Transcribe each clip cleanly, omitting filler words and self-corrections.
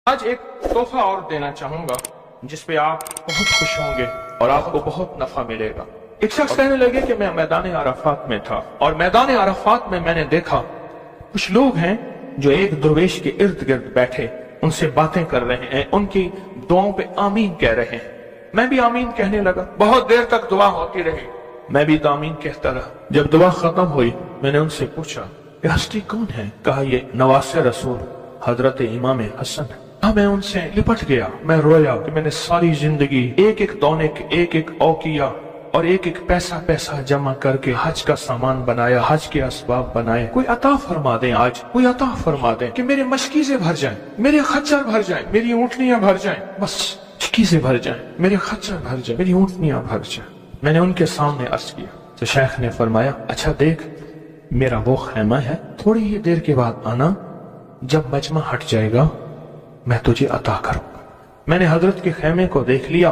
آج ایک تحفہ اور دینا چاہوں گا جس پہ آپ بہت خوش ہوں گے اور آپ کو بہت نفع ملے گا۔ ایک شخص کہنے لگے کہ میں میدان عرفات میں تھا اور میدان عرفات میں نے دیکھا کچھ لوگ ہیں جو ایک درویش کے ارد گرد بیٹھے ان سے باتیں کر رہے ہیں، ان کی دعاؤں پہ آمین کہہ رہے ہیں۔ میں بھی آمین کہنے لگا، بہت دیر تک دعا ہوتی رہی، میں بھی تو آمین کہتا رہا۔ جب دعا ختم ہوئی میں نے ان سے پوچھا یہ ہستی کون ہے؟ کہا یہ نواسہ رسول حضرت امام حسن ہے۔ میں ان سے لپٹ گیا، میں رویا کہ میں نے ساری زندگی ایک ایک دونے ایک ایک اوقیہ اور ایک ایک پیسہ جمع کر کے حج کا سامان بنایا، حج کے اسباب بنائے۔ کوئی عطا فرما دیں، آج کوئی عطا فرما دیں کہ میرے مشکیزیں بھر جائیں، میرے خچر بھر جائیں، میری اونٹنیاں بھر جائیں، بس مشکیزیں بھر جائیں، میرے خچر بھر جائیں، میری اونٹنیاں بھر جائیں۔ میں نے ان کے سامنے عرض کیا تو شیخ نے فرمایا اچھا دیکھ میرا وہ خیمہ ہے، تھوڑی ہی دیر کے بعد آنا، جب مجمع ہٹ جائے گا میں تجھے عطا کروں گا۔ میں نے حضرت کے خیمے کو دیکھ لیا،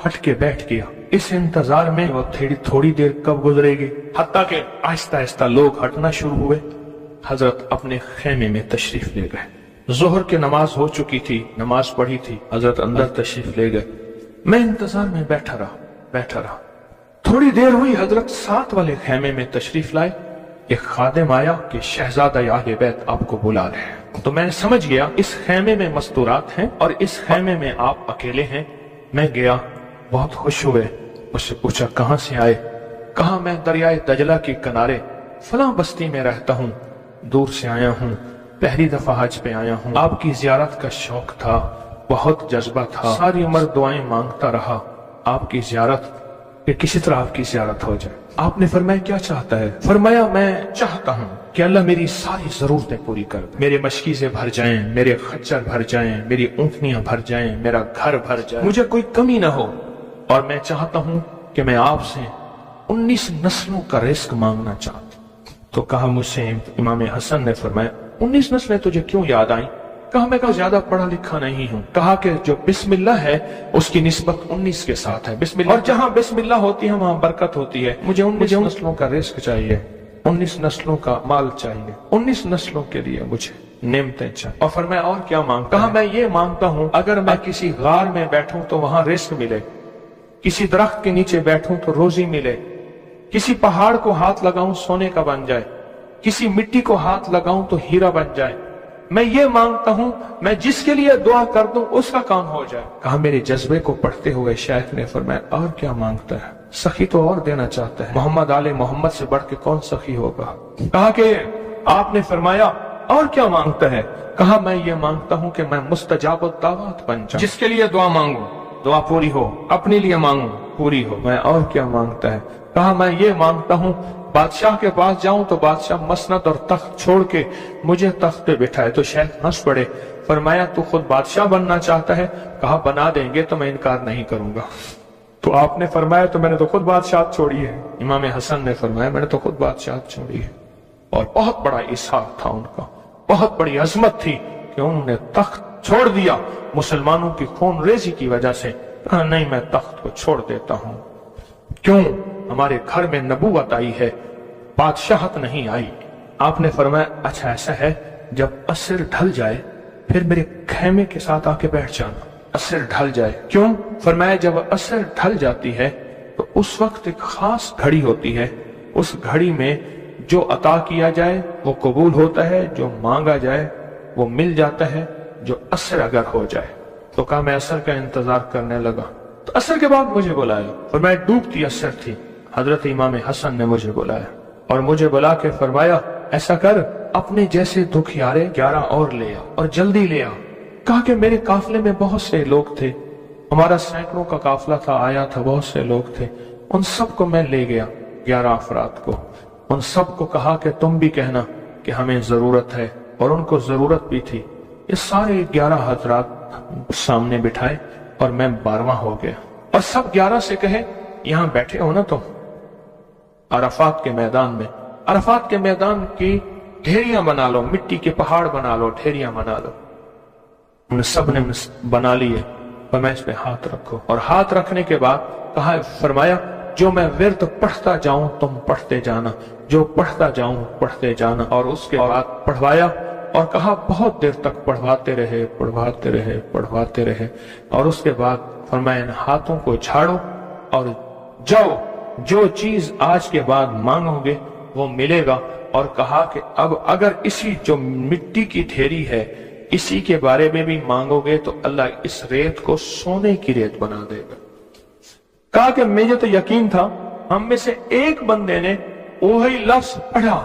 ہٹ کے بیٹھ گیا، اس انتظار میں وہ تھوڑی دیر کب گزرے گی، حتیٰ کہ آہستہ آہستہ لوگ ہٹنا شروع ہوئے۔ حضرت اپنے خیمے میں تشریف لے گئے۔ ظہر کی نماز ہو چکی تھی، نماز پڑھی تھی، حضرت اندر تشریف لے گئے۔ میں انتظار میں بیٹھا رہا۔ تھوڑی دیر ہوئی، حضرت ساتھ والے خیمے میں تشریف لائے۔ ایک خادم آیا کہ شہزادہ اہل بیت آپ کو بلا رہے ہیں۔ تو میں سمجھ گیا اس خیمے میں مستورات ہیں اور اس خیمے میں آپ اکیلے ہیں۔ میں گیا، بہت خوش ہوئے، مجھ سے پوچھا کہاں سے آئے؟ کہا میں دریائے دجلہ کے کنارے فلاں بستی میں رہتا ہوں، دور سے آیا ہوں، پہلی دفعہ حج پہ آیا ہوں، آپ کی زیارت کا شوق تھا، بہت جذبہ تھا، ساری عمر دعائیں مانگتا رہا آپ کی زیارت، کہ کسی طرح آپ کی زیارت ہو جائے۔ آپ نے فرمایا کیا چاہتا ہے؟ فرمایا میں چاہتا ہوں کہ اللہ میری ساری ضرورتیں پوری کر دے، میرے مشکیزیں بھر جائیں، میرے خچر بھر جائیں، میری اونٹنیاں بھر جائیں، میرا گھر بھر جائے، مجھے کوئی کمی نہ ہو، اور میں چاہتا ہوں کہ میں آپ سے 19 نسلوں کا رزق مانگنا چاہتا ہوں۔ تو کہا مجھ سے امام حسن نے فرمایا 19 نسلیں تجھے کیوں یاد آئیں؟ میں کہا زیادہ پڑھا لکھا نہیں ہوں۔ کہا کہ جو بسم اللہ ہے اس کی نسبت 19 کے ساتھ ہے، بسم اللہ، اور جہاں بسم اللہ ہوتی ہے وہاں برکت ہوتی ہے۔ مجھے 19 نسلوں کا رزق چاہیے، 19 نسلوں کا مال چاہیے، 19 نسلوں کے لیے مجھے نعمتیں چاہیے۔ اور فرمایا اور کیا مانگتا؟ کہا میں یہ مانگتا ہوں اگر میں کسی غار میں بیٹھوں تو وہاں رزق ملے، کسی درخت کے نیچے بیٹھوں تو روزی ملے، کسی پہاڑ کو ہاتھ لگاؤں سونے کا بن جائے، کسی مٹی کو ہاتھ لگاؤں تو ہیرا بن جائے۔ میں یہ مانگتا ہوں میں جس کے لیے دعا کر دوں اس کا کام ہو جائے۔ کہا میرے جذبے کو پڑھتے ہوئے شیخ نے فرمایا اور کیا مانگتا ہے؟ سخی تو اور دینا چاہتا ہے، محمد آل محمد سے بڑھ کے کون سخی ہوگا؟ کہا کہ آپ نے فرمایا اور کیا مانگتا ہے؟ کہا میں یہ مانگتا ہوں کہ میں مستجاب الدعوات بن جاؤں، جس کے لیے دعا مانگوں دعا پوری ہو، اپنے لیے مانگوں پوری ہو۔ میں اور کیا مانگتا ہے؟ کہا میں یہ مانگتا ہوں بادشاہ کے پاس جاؤں تو بادشاہ مسند اور تخت چھوڑ کے مجھے تخت پہ بٹھائے۔ تو شیخ ہنس پڑے، فرمایا تو خود بادشاہ بننا چاہتا ہے؟ کہا بنا دیں گے تو میں انکار نہیں کروں گا۔ تو آپ نے فرمایا تو میں نے تو خود بادشاہت چھوڑی ہے۔ امام حسن نے فرمایا میں نے تو خود بادشاہت چھوڑی ہے۔ اور بہت بڑا اصرار تھا ان کا، بہت بڑی عظمت تھی کہ انہوں نے تخت چھوڑ دیا مسلمانوں کی خون ریزی کی وجہ سے۔ کہا نہیں میں تخت کو چھوڑ دیتا ہوں، کیوں؟ ہمارے گھر میں نبوت آئی ہے، بادشاہت نہیں آئی۔ آپ نے فرمایا اچھا ایسا ہے، جب عصر ڈھل جائے پھر میرے خیمے کے ساتھ آ کے بیٹھ جانا۔ عصر ڈھل جائے کیوں؟ فرمایا جب عصر ڈھل جاتی ہے تو اس وقت ایک خاص گھڑی ہوتی ہے، اس گھڑی میں جو عطا کیا جائے وہ قبول ہوتا ہے، جو مانگا جائے وہ مل جاتا ہے، جو عصر اگر ہو جائے۔ تو کہا میں عصر کا انتظار کرنے لگا، تو عصر کے بعد مجھے بلایا، فرمایا ڈوبتی عصر تھی، حضرت امام حسن نے مجھے بلایا اور مجھے بلا کے فرمایا ایسا کر اپنے جیسے دکھیارے 11 اور لے آ اور جلدی لے آ۔ کہا کہ میرے قافلے میں بہت سے لوگ تھے، ہمارا سینکڑوں کا قافلہ تھا، آیا تھا، بہت سے لوگ تھے، ان سب کو میں لے گیا، 11 افراد کو، ان سب کو کہا کہ تم بھی کہنا کہ ہمیں ضرورت ہے، اور ان کو ضرورت بھی تھی۔ یہ سارے 11 حضرات سامنے بٹھائے اور میں 12واں ہو گیا، اور سب 11 سے کہے یہاں بیٹھے ہو نا تم عرفات کے میدان میں، عرفات کے میدان کی ڈھیریاں بنا لو، مٹی کے پہاڑ بنا لو، ڈھیریاں بنا لو۔ ان سب نے بنا لیے، اور میں اس پہ ہاتھ رکھو، اور ہاتھ رکھنے کے بعد کہا فرمایا جو میں ورد پڑھتا جاؤں تم پڑھتے جانا، جو پڑھتا جاؤں پڑھتے جانا، اور اس کے بعد پڑھوایا اور کہا بہت دیر تک پڑھواتے رہے پڑھواتے رہے پڑھواتے رہے، اور اس کے بعد فرمایا ان ہاتھوں کو جھاڑو اور جاؤ، جو چیز آج کے بعد مانگو گے وہ ملے گا۔ اور کہا کہ اب اگر اسی جو مٹی کی ڈھیری ہے اسی کے بارے میں بھی مانگو گے تو اللہ اس ریت کو سونے کی ریت بنا دے گا۔ کہا کہ مجھے تو یقین تھا، ہم میں سے ایک بندے نے وہی لفظ پڑھا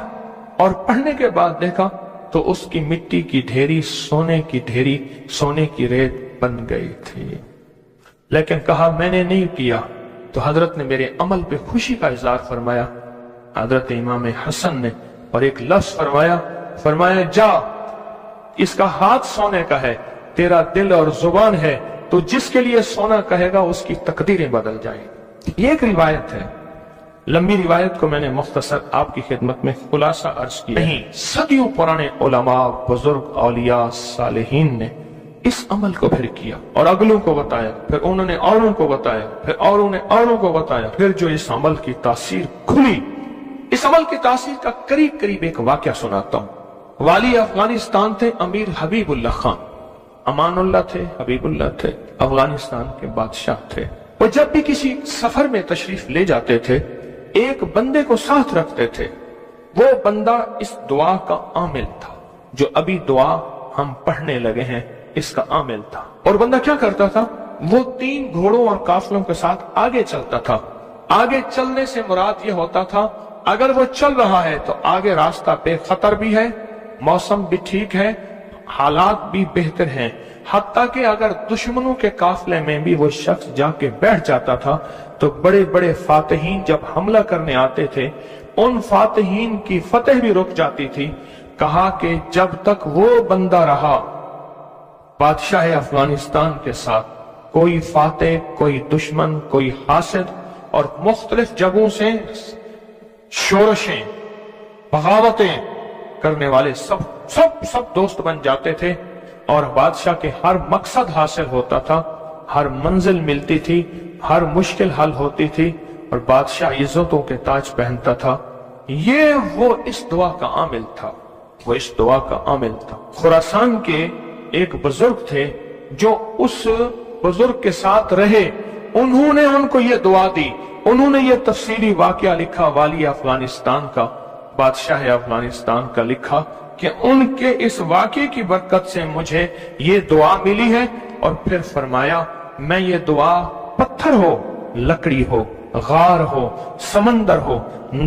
اور پڑھنے کے بعد دیکھا تو اس کی مٹی کی ڈھیری سونے کی ڈھیری، سونے کی ریت بن گئی تھی۔ لیکن کہا میں نے نہیں کیا، تو حضرت نے میرے عمل پہ خوشی کا اظہار فرمایا، حضرت امام حسن نے، اور ایک لفظ فرمایا جا، اس کا ہاتھ سونے کا ہے، تیرا دل اور زبان ہے، تو جس کے لیے سونا کہے گا اس کی تقدیریں بدل جائیں۔ یہ ایک روایت ہے، لمبی روایت کو میں نے مختصر آپ کی خدمت میں خلاصہ عرض کیا۔ نہیں، صدیوں پرانے علماء، بزرگ، اولیاء، صالحین نے اس عمل کو پھر کیا اور اگلوں کو بتایا، پھر انہوں نے اوروں کو بتایا، پھر اوروں نے اوروں کو بتایا، پھر جو اس عمل کی تاثیر کھلی، اس عمل کی تاثیر کا قریب ایک واقعہ سناتا ہوں۔ والی افغانستان تھے امیر حبیب اللہ خان، امان اللہ تھے، حبیب اللہ تھے، افغانستان کے بادشاہ تھے۔ وہ جب بھی کسی سفر میں تشریف لے جاتے تھے ایک بندے کو ساتھ رکھتے تھے، وہ بندہ اس دعا کا عامل تھا، جو ابھی دعا ہم پڑھنے لگے ہیں اس کا عامل تھا۔ اور بندہ کیا کرتا تھا، وہ 3 گھوڑوں اور قافلوں کے ساتھ آگے چلتا تھا۔ آگے چلنے سے مراد یہ ہوتا تھا اگر وہ چل رہا ہے تو آگے راستہ بے خطر بھی ہے، موسم بھی ٹھیک ہے، حالات بھی بہتر ہیں، حتیٰ کہ اگر دشمنوں کے قافلے میں بھی وہ شخص جا کے بیٹھ جاتا تھا تو بڑے بڑے فاتحین جب حملہ کرنے آتے تھے ان فاتحین کی فتح بھی رک جاتی تھی۔ کہا کہ جب تک وہ بندہ رہا بادشاہ افغانستان کے ساتھ، کوئی فاتح، کوئی دشمن، کوئی حاسد، اور مختلف جگہوں سے شورشیں، بغاوتیں کرنے والے سب دوست بن جاتے تھے، اور بادشاہ کے ہر مقصد حاصل ہوتا تھا، ہر منزل ملتی تھی، ہر مشکل حل ہوتی تھی، اور بادشاہ عزتوں کے تاج پہنتا تھا۔ یہ وہ اس دعا کا عامل تھا، وہ اس دعا کا عامل تھا۔ خراسان کے ایک بزرگ تھے جو اس بزرگ کے ساتھ رہے، انہوں نے ان کو یہ دعا دی، انہوں نے یہ تفصیلی واقعہ لکھا، والی افغانستان کا، بادشاہ افغانستان کا لکھا کہ ان کے اس واقعے کی برکت سے مجھے یہ دعا ملی ہے، اور پھر فرمایا میں یہ دعا پتھر ہو، لکڑی ہو، غار ہو، سمندر ہو،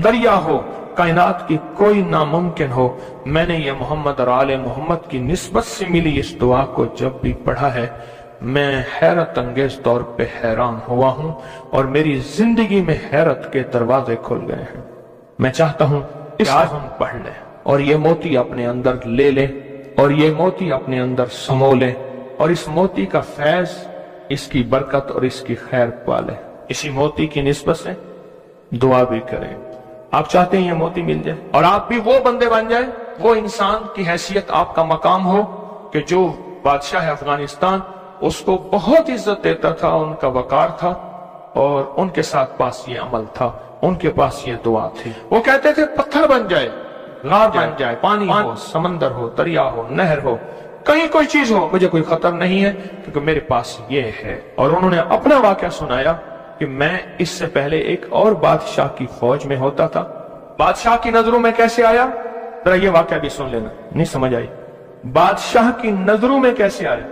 دریا ہو، کائنات کی کوئی ناممکن ہو، میں نے یہ محمد اور آل محمد کی نسبت سے ملی اس دعا کو جب بھی پڑھا ہے میں حیرت انگیز طور پہ حیران ہوا ہوں، اور میری زندگی میں حیرت کے دروازے کھل گئے ہیں۔ میں چاہتا ہوں اس کو ہم پڑھ لیں اور یہ موتی اپنے اندر لے لیں، اور یہ موتی اپنے اندر سمو لیں، اور اس موتی کا فیض، اس کی برکت اور اس کی خیر پالیں۔ اسی موتی کی نسبت سے دعا بھی کریں۔ آپ چاہتے ہیں یہ موتی مل جائے اور آپ بھی وہ بندے بن جائیں، وہ انسان کی حیثیت آپ کا مقام ہو کہ جو بادشاہ افغانستان اس کو بہت عزت دیتا تھا، ان کا وقار تھا، اور ان کے ساتھ پاس یہ عمل تھا، ان کے پاس یہ دعا تھی۔ وہ کہتے تھے پتھر بن جائے، غار بن جائے، پانی ہو، سمندر ہو، دریا ہو، نہر ہو، کہیں کوئی چیز ہو، مجھے کوئی خطر نہیں ہے کیونکہ میرے پاس یہ ہے۔ اور انہوں نے اپنا واقعہ سنایا کہ میں اس سے پہلے ایک اور بادشاہ کی فوج میں ہوتا تھا، بادشاہ کی نظروں میں کیسے آیا، ذرا یہ واقعہ بھی سن لینا، نہیں سمجھ آئی، بادشاہ کی نظروں میں کیسے آیا،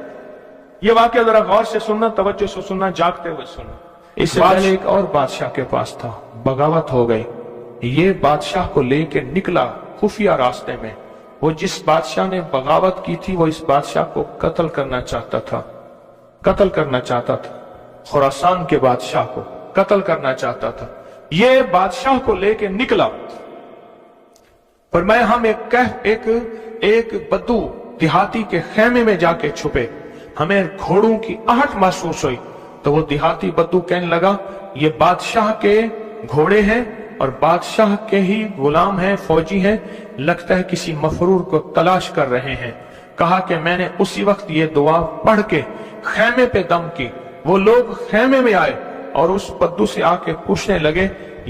یہ واقعہ ذرا غور سے سننا، توجہ سے سننا، جاگتے ہوئے سننا۔ اس سے پہلے ایک اور بادشاہ کے پاس تھا، بغاوت ہو گئی، یہ بادشاہ کو لے کے نکلا خفیہ راستے میں، وہ جس بادشاہ نے بغاوت کی تھی وہ اس بادشاہ کو قتل کرنا چاہتا تھا، قتل کرنا چاہتا تھا، خراسان کے بادشاہ کو قتل کرنا چاہتا تھا۔ یہ بادشاہ کو لے کے نکلا، فرمایا ہم ایک بدو دیہاتی کے خیمے میں جا کے چھپے، ہمیں گھوڑوں کی آہٹ محسوس ہوئی، تو وہ دیہاتی بدو کہنے لگا یہ بادشاہ کے گھوڑے ہیں اور بادشاہ کے ہی غلام ہیں، فوجی ہیں، لگتا ہے کسی مفرور کو تلاش کر رہے ہیں۔ کہا کہ میں نے اسی وقت یہ دعا پڑھ کے خیمے پہ دم کی، وہ لوگ خیمے میں آئے اور اس بدو سے آ کے پوچھنے لگے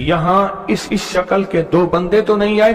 یہاں اس شکل کے 2 بندے تو نہیں آئے؟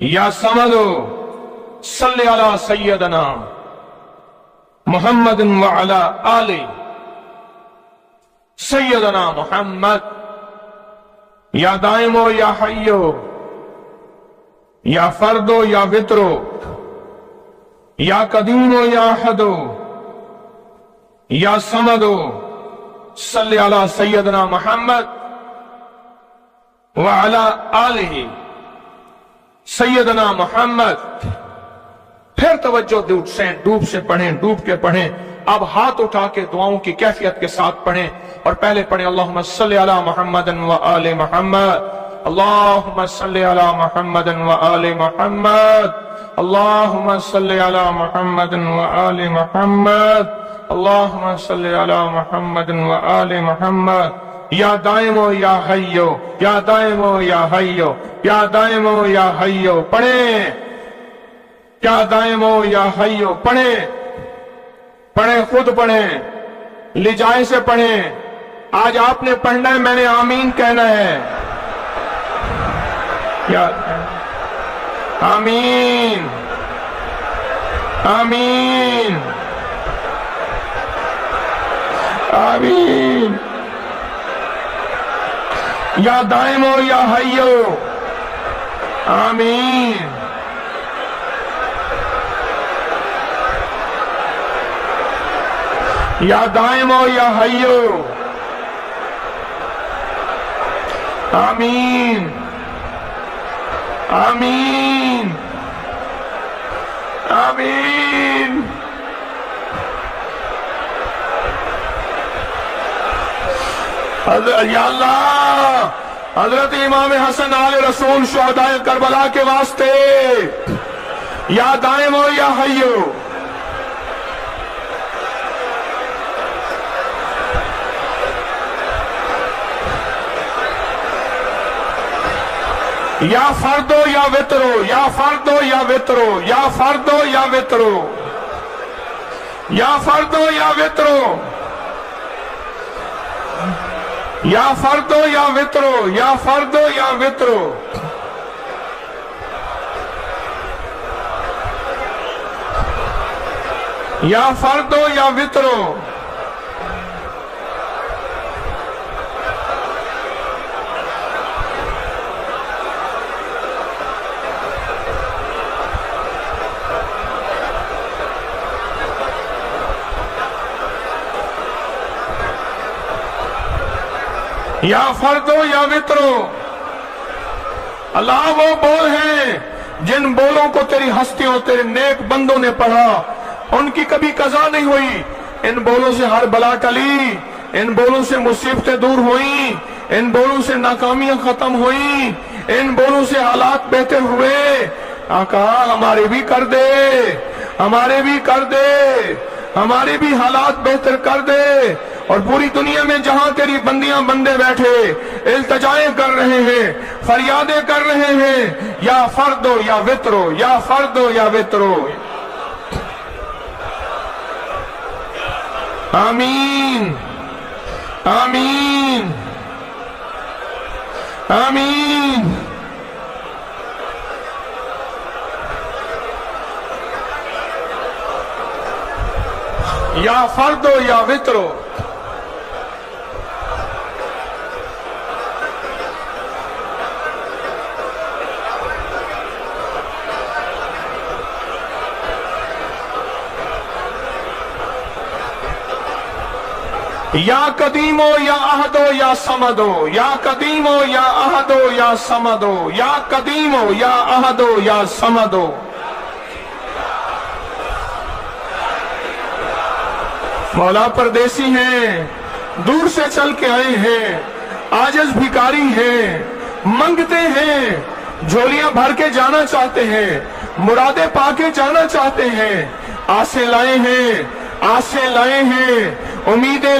یا سمدو صلی علی سیدنا محمد وعلی آل سیدنا محمد. یا دائمو یا حیو یا فردو یا وطرو یا قدیمو یا احدو یا سمدو صلی علی سیدنا محمد وعلی آلہ سیدنا محمد. پھر توجہ ڈوب سے پڑھیں، ڈوب کے پڑھیں. اب ہاتھ اٹھا کے دعاؤں کی کیفیت کے ساتھ پڑھیں، اور پہلے پڑھیں اللہم صلی علی محمد وآل محمد، اللہم صلی علی محمد وآل محمد، اللہم صلی علی محمد وآل محمد، اللہم صلی علی محمد وآل محمد. یا دائمو یا حیو یا دائمو یا حیو یا دائمو یا حیو پڑھیں. یا دائمو یا حیو پڑھیں، پڑھیں، خود پڑھیں، لجائے سے پڑھیں. آج آپ نے پڑھنا ہے، میں نے آمین کہنا ہے. یا آمین آمین آمین. یا دائمو یا حیو آمین. یا دائمو یا حیو آمین آمین آمین. یا اللہ، حضرت امام حسن آل رسول شہدائے کربلا کے واسطے یا دائمو یا حیو. یا فردو یا وطرو یا فردو یا وطرو یا فردو یا وطرو یا فردو یا وطرو یا فردو یا وطرو یا فردو یا وطرو. یا فردو یا وطرو. یا فردو یا وطرو. اللہ وہ بول ہیں جن بولوں کو تیری ہستیوں تیرے نیک بندوں نے پڑھا، ان کی کبھی قضا نہیں ہوئی. ان بولوں سے ہر بلا ٹلی، ان بولوں سے مصیبتیں دور ہوئیں، ان بولوں سے ناکامیاں ختم ہوئیں، ان بولوں سے حالات بہتر ہوئے. آقا ہمارے بھی کر دے، ہمارے بھی کر دے، ہمارے بھی حالات بہتر کر دے. اور پوری دنیا میں جہاں تیری بندیاں بندے بیٹھے التجائیں کر رہے ہیں، فریادیں کر رہے ہیں، یا فردو یا وطرو یا فردو یا وطرو. آمین آمین آمین. یا فردو یا وطرو. یا قدیمو یا احدو یا سمدو یا قدیمو یا احدو یا سمدو یا قدیمو یا احدو یا سمدو. مولا پردیسی ہیں، دور سے چل کے آئے ہیں، عاجز بھکاری ہیں، منگتے ہیں، جھولیاں بھر کے جانا چاہتے ہیں، مرادیں پا کے جانا چاہتے ہیں. آسیں لائے ہیں، آسیں لائے ہیں، امیدیں